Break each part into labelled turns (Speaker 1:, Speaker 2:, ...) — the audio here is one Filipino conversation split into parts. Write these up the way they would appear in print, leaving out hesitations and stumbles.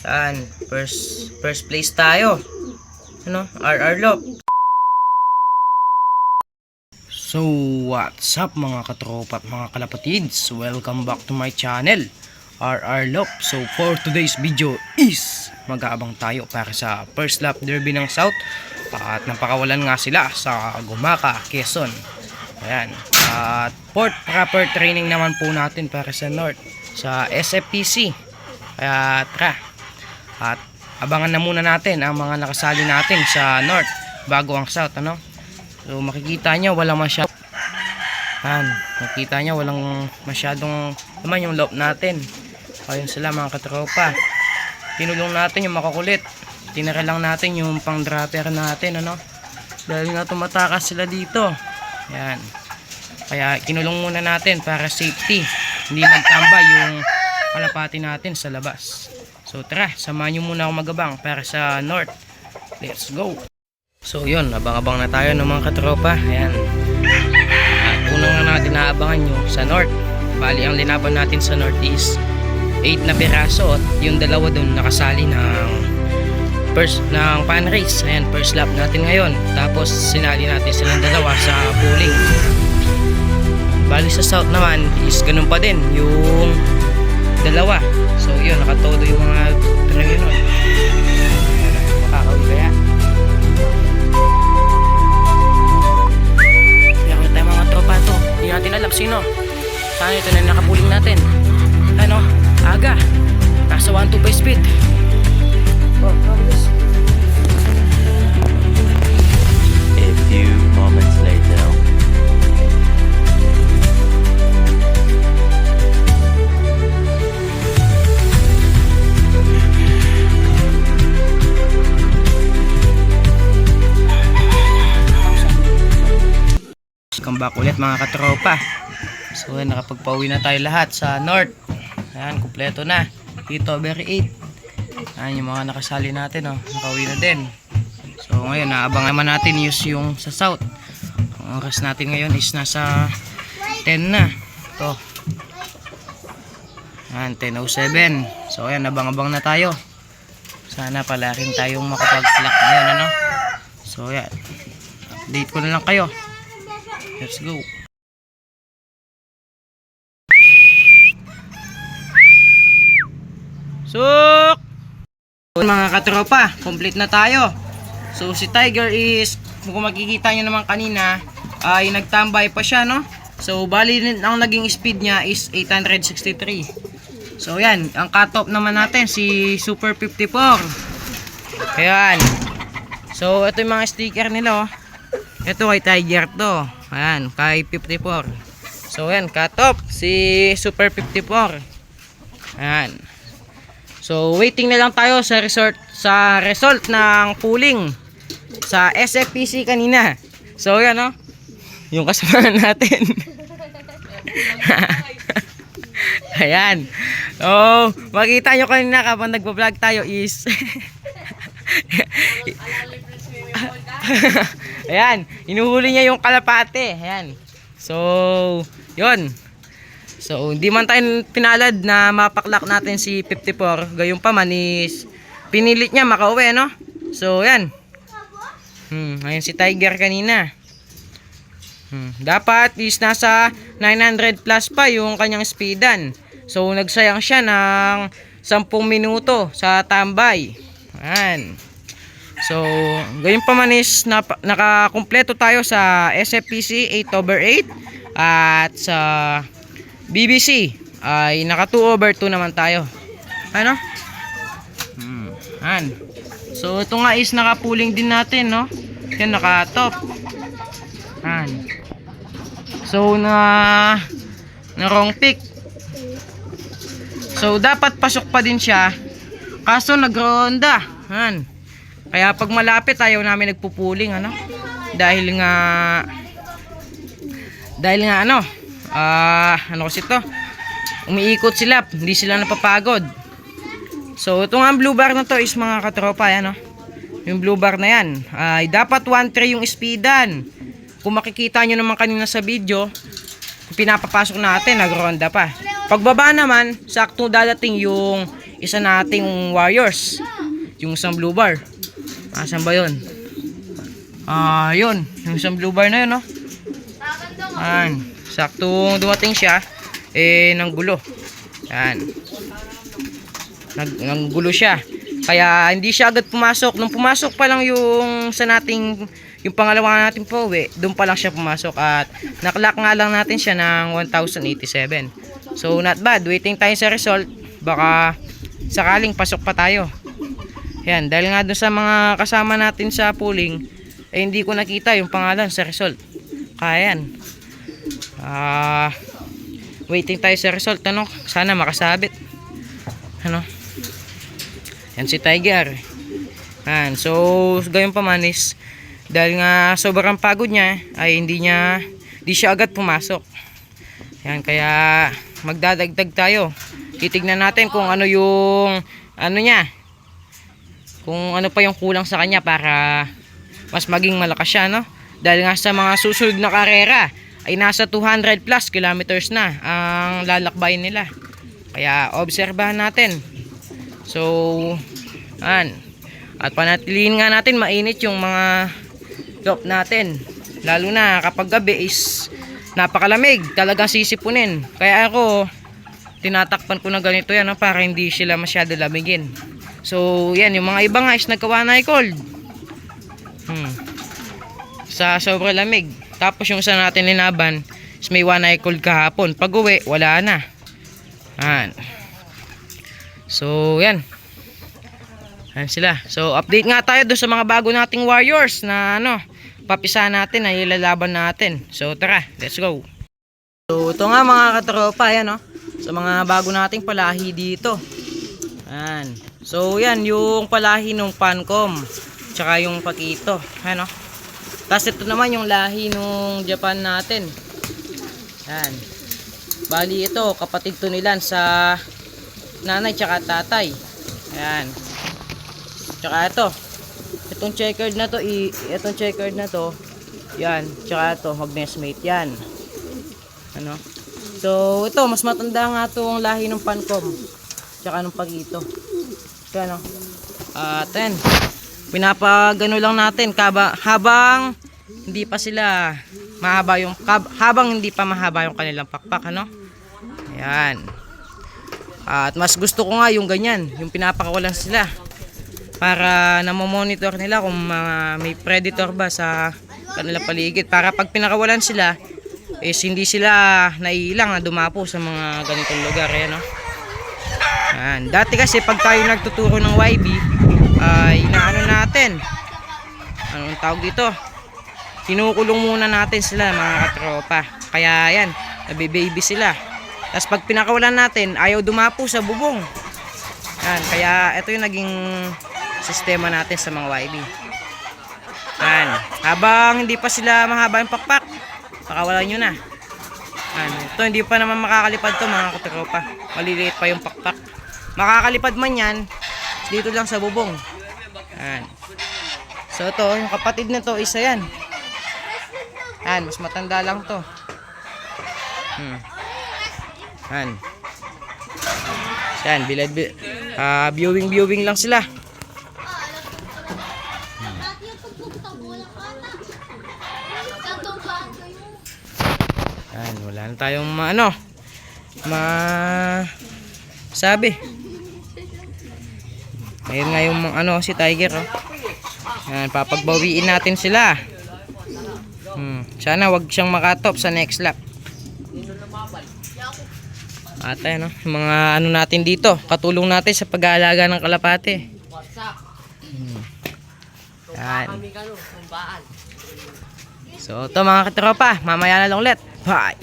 Speaker 1: Saan? First place tayo. Ano? RR Lop. So, what's up mga katropa at mga kalapatids? Welcome back to my channel, RR Lop. So, for today's video is mag-aabang tayo para sa first lap derby ng South. At napakawalan nga sila sa Gumaca, Quezon. Ayan. At fourth proper training naman po natin para sa North, sa SFPC. Kaya tara. At abangan na muna natin ang mga nakasali natin sa North bago ang South, ano? So makikita nyo walang masyadong naman yung loop natin. Ayun sila mga katropa. Tinulong natin yung makakulit. Tinira lang natin yung pang dropper natin, ano? Dahil nga tumatakas sila dito. Ayan. Kaya kinulong muna natin para safety. Hindi magtamba yung kalapati natin sa labas. So tara, samahan nyo muna ako magabang para sa North. Let's go! So yun, abang-abang na tayo ng mga katropa. Ayan. At unang na natin naabangan nyo sa North. Bali ang linaban natin sa North is 8 na piraso. At yung dalawa dun nakasali ng pan race. Ayan, first lap natin ngayon. Tapos sinali natin silang dalawa sa pooling. Bali sa South naman is ganun pa din yung dalawa. So yun, nakatodo yung mga trainer nun. Makakawin kaya. Meron tayo mga tropa to. Hindi natin alam sino. Saan ito na nakapuling natin. Ano? Aga. Nasa 125 speed. Oh, promise.
Speaker 2: A few moments later.
Speaker 1: Welcome back ulit mga katropa. So nakapagpauwi na tayo lahat sa North. Ayan, kumpleto na. Dito over 8. Ayan yung mga nakasali natin, oh. Nakauwi na din. So ngayon naabangan naman natin yung sa South. Ang oras natin ngayon is nasa 10 na. Ito. Ayan, 10:07. So ayan, abang-abang na tayo. Sana pala rin tayong makapag-clock ngayon, ano? So ayan, update ko na lang kayo. Let's go. Suk! Mga katropa, complete na tayo. So si Tiger is, kung makikita nyo naman kanina, ay nagtambay pa siya, no? So bali ang naging speed niya is 863. So yan, ang cut-off naman natin si Super 54. Ayan. So ito yung mga sticker nila, oh. Ito kay Tiger to. Ayan, kay 54. So ayan, cut off si Super 54. Ayan. So waiting na lang tayo sa result ng pooling sa SFPC kanina. So ayan, oh. Yung kasama natin. Ayan. So makita nyo kanina kapag nagpa-vlog tayo is ayan, inuhuli niya yung kalapate. Ayan. So, yun. So, hindi man tayo pinalad na mapaklak natin si 54. Gayun pa man is pinilit niya makauwi, no? So, ayan. Ayan si Tiger kanina. Dapat is nasa 900 plus pa yung kanyang speedan. So, nagsayang siya ng 10 minuto sa tambay. Ayan. So, gayon pa man is nakakumpleto tayo sa SFPC 8/8 at sa BBC ay naka 2/2 naman tayo. Ano? So, ito nga is naka-pooling din natin, no? Yan, naka-top. So, na wrong pick. So, dapat pasok pa din siya. Kaso nagronda. Kaya pag malapit ayaw namin nagpupuling, ano? Dahil nga ano? Ano kasi to? Umiikot sila, hindi sila napapagod. So itong ang blue bar na to is mga katropa, ano? Yung blue bar na yan ay dapat 1.3 yung speedan. Kung makikita nyo naman kanina sa video, pinapapasok natin, nagronda pa. Pagbaba naman, sakto dadating yung isa nating warriors. Yung isang blue bar. Asan ba yun? Yun. Yung isang blue bar na yun, no? Yan. Saktong dumating siya, nanggulo. Yan. Nanggulo siya. Kaya hindi siya agad pumasok. Nung pumasok pa lang yung sa nating, yung pangalawa natin po uwi, doon pa lang siya pumasok. At naklock nga lang natin siya ng 1,087. So not bad. Waiting tayo sa result. Baka sakaling pasok pa tayo. Yan. Dahil nga doon sa mga kasama natin sa pooling, hindi ko nakita yung pangalan sa result. Kaya yan. Waiting tayo sa result. Ano? Sana makasabit. Ano? Yan si Tiger. Yan. So gayon pa man is, dahil nga sobrang pagod niya, ay hindi siya agad pumasok. Yan. Kaya magdadagdag tayo. Titignan natin kung ano yung ano niya, kung ano pa yung kulang sa kanya para mas maging malakas siya, no? Dahil nga sa mga susunod na karera ay nasa 200 plus kilometers na ang lalakbayin nila. Kaya obserbahan natin. So, at panatilihin nga natin mainit yung mga loop natin. Lalo na kapag gabi is napakalamig, talagang sisipunin. Kaya ako, tinatakpan ko na ganito yan, no, para hindi sila masyado lamigin. So, yan, yung mga iba nga is nagkawanay cold. Sa sobrang lamig. Tapos yung isa natin linaban is may wanay cold kahapon. Pag uwi, wala na. So, yan. Yan sila. So, update nga tayo doon sa mga bago nating warriors na papisa natin, na ilalaban natin. So, tara, let's go. So, ito nga mga katropa, yan, sa mga bago nating palahi dito. Yan. So, yan, yung palahi nung Pancom, tsaka yung Pakito. Yan, Tapos ito naman yung lahi nung Japan natin. Yan. Bali ito, kapatid to nilan sa nanay tsaka tatay. Yan. Tsaka ito. Itong checkered na to, yan. Tsaka ito, magnesmate yan. So, ito, mas matanda nga itong lahi ng Pancom. Tsaka nung Pakito. Yan, At yan. Pinapagano lang natin habang hindi pa sila mahaba habang hindi pa mahaba yung kanilang pakpak, Ayan. At mas gusto ko nga yung ganyan, yung pinapakawalan sila para namomonitor nila kung may predator ba sa kanilang paligid, para pag pinakawalan sila is hindi sila naiilang na dumapo sa mga ganitong lugar, ayan, Ayan. Dati kasi pag tayo nagtuturo ng YB ay inaano natin, anong tawag dito, kinukulong muna natin sila mga katropa. Kaya yan, nabibaby sila. Tapos pag pinakawalan natin, ayaw dumapo sa bubong. Yan, kaya ito yung naging sistema natin sa mga YB. Yan, habang hindi pa sila mahaba yung pakpak, pakawalan nyo na. Yan, ito hindi pa naman makakalipad to mga katropa, maliliit pa yung pakpak. Makakalipad man yan dito lang sa bubong. Yan. So ito, yung kapatid na to, isa yan. Yan, mas matanda lang to. Yan. Yan, viewing lang sila. Yan, wala na tayong sabi. Ngayon nga yung si Tiger, Yan, papagbawiin natin sila. Sana wag siyang makatop sa next lap. At yung mga natin dito, katulong natin sa pag-aalaga ng kalapate. Yan. So ito mga katropa, mamaya na lang ulit. Bye!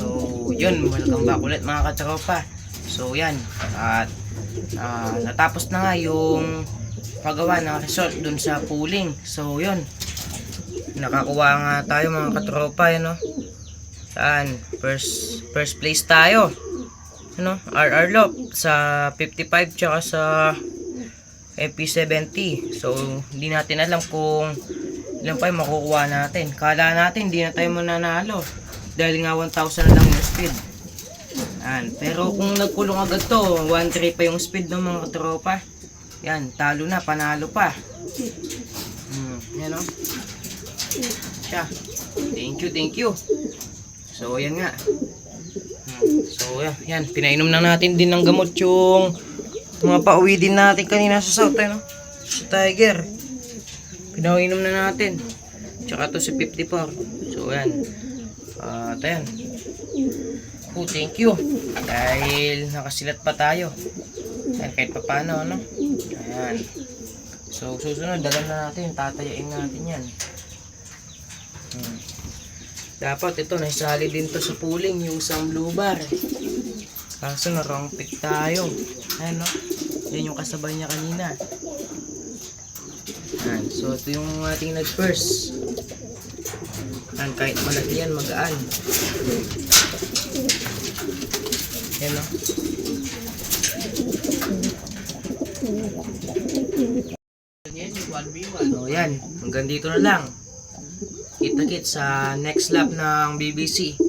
Speaker 1: So yun, welcome back ulit mga katropa. So yan, at natapos na nga yung paggawa ng result dun sa pooling. So yun, nakakuha nga tayo mga katropa, saan? First place tayo, RR Loop sa 55 tsaka sa FP70. So hindi natin alam kung ilan pa yung makukuha natin. Kala natin hindi na tayo mananalo dahil nga 1,000 na lang yung speed. Yan. Pero kung nagkulong agad to, 1-3 pa yung speed ng mga katropa. Yan, talo na, panalo pa. Yan o. Siya. Thank you. So, yan nga. So, yan. Pinainom na natin din ng gamot yung mga pauwi din natin kanina sa South, no? Sa Tiger. Pinainom na natin. Tsaka to si 54. So, yan. Ayan. Oh, thank you. Dahil nakasilat pa tayo. Ayan, kahit pa paano, ano? Ayan. So, susunod, dalan na natin. Tatayain natin yan. Dapat ito, naisali din to sa pooling, yung isang blue bar. Kaso na wrong pick tayo. Ayan, no? Yan yung kasabay niya kanina. Ayan. So, ito yung ating nag-first. Ayan, kahit malaki yan, magaan. Ayan, no? So, yan. Hanggang dito na lang. Kita-kits sa next lap ng BBC.